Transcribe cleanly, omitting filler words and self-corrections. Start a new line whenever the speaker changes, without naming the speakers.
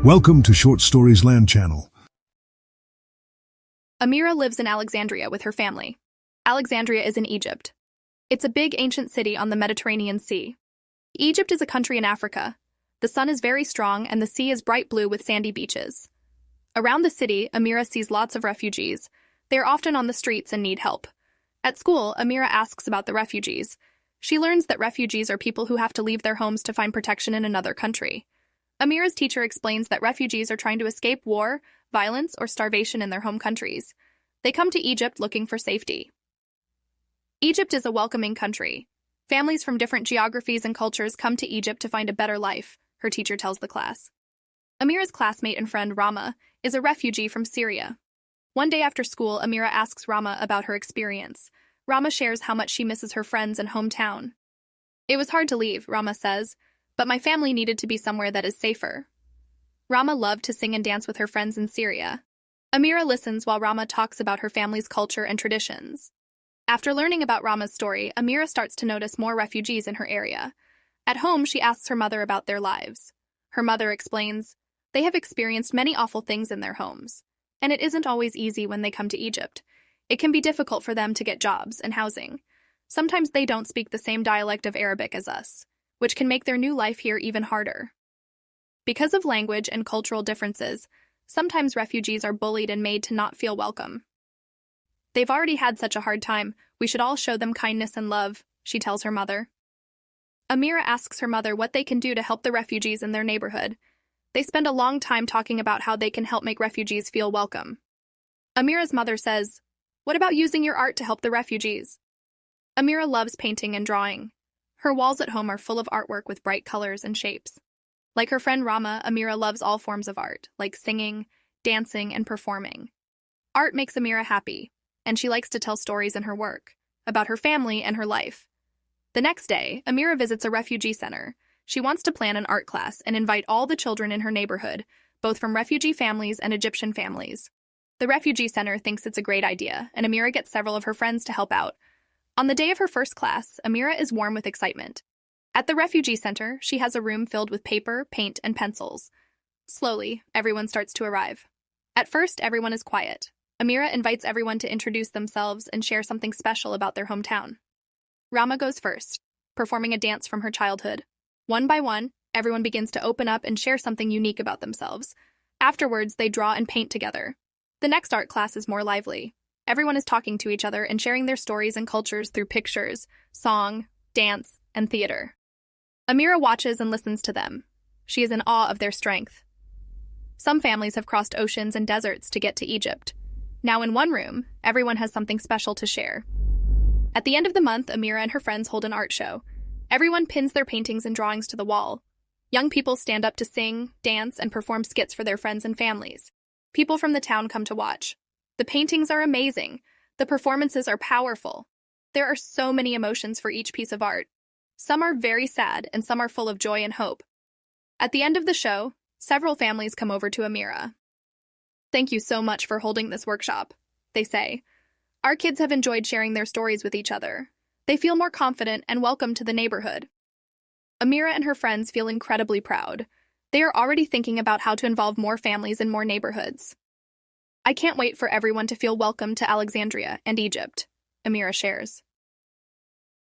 Welcome to Short Stories Land Channel.
Amira lives in Alexandria with her family. Alexandria is in Egypt. It's a big ancient city on the Mediterranean Sea. Egypt is a country in Africa. The sun is very strong and the sea is bright blue with sandy beaches. Around the city, Amira sees lots of refugees. They are often on the streets and need help. At school, Amira asks about the refugees. She learns that refugees are people who have to leave their homes to find protection in another country. Amira's teacher explains that refugees are trying to escape war, violence, or starvation in their home countries. They come to Egypt looking for safety. Egypt is a welcoming country. Families from different geographies and cultures come to Egypt to find a better life, her teacher tells the class. Amira's classmate and friend Rama is a refugee from Syria. One day after school, Amira asks Rama about her experience. Rama shares how much she misses her friends and hometown. It was hard to leave, Rama says, but my family needed to be somewhere that is safer. Rama loved to sing and dance with her friends in Syria. Amira listens while Rama talks about her family's culture and traditions. After learning about Rama's story, Amira starts to notice more refugees in her area. At home, she asks her mother about their lives. Her mother explains, they have experienced many awful things in their homes, and it isn't always easy when they come to Egypt. It can be difficult for them to get jobs and housing. Sometimes they don't speak the same dialect of Arabic as us, which can make their new life here even harder. Because of language and cultural differences, sometimes refugees are bullied and made to not feel welcome. They've already had such a hard time, we should all show them kindness and love, she tells her mother. Amira asks her mother what they can do to help the refugees in their neighborhood. They spend a long time talking about how they can help make refugees feel welcome. Amira's mother says, "What about using your art to help the refugees?" Amira loves painting and drawing. Her walls at home are full of artwork with bright colors and shapes. Like her friend Rama, Amira loves all forms of art, like singing, dancing, and performing. Art makes Amira happy, and she likes to tell stories in her work, about her family and her life. The next day, Amira visits a refugee center. She wants to plan an art class and invite all the children in her neighborhood, both from refugee families and Egyptian families. The refugee center thinks it's a great idea, and Amira gets several of her friends to help out. On the day of her first class, Amira is warm with excitement. At the refugee center, she has a room filled with paper, paint, and pencils. Slowly, everyone starts to arrive. At first, everyone is quiet. Amira invites everyone to introduce themselves and share something special about their hometown. Rama goes first, performing a dance from her childhood. One by one, everyone begins to open up and share something unique about themselves. Afterwards, they draw and paint together. The next art class is more lively. Everyone is talking to each other and sharing their stories and cultures through pictures, song, dance, and theater. Amira watches and listens to them. She is in awe of their strength. Some families have crossed oceans and deserts to get to Egypt. Now in one room, everyone has something special to share. At the end of the month, Amira and her friends hold an art show. Everyone pins their paintings and drawings to the wall. Young people stand up to sing, dance, and perform skits for their friends and families. People from the town come to watch. The paintings are amazing. The performances are powerful. There are so many emotions for each piece of art. Some are very sad and some are full of joy and hope. At the end of the show, several families come over to Amira. "Thank you so much for holding this workshop," they say. "Our kids have enjoyed sharing their stories with each other. They feel more confident and welcome to the neighborhood." Amira and her friends feel incredibly proud. They are already thinking about how to involve more families in more neighborhoods. "I can't wait for everyone to feel welcome to Alexandria and Egypt," Amira shares.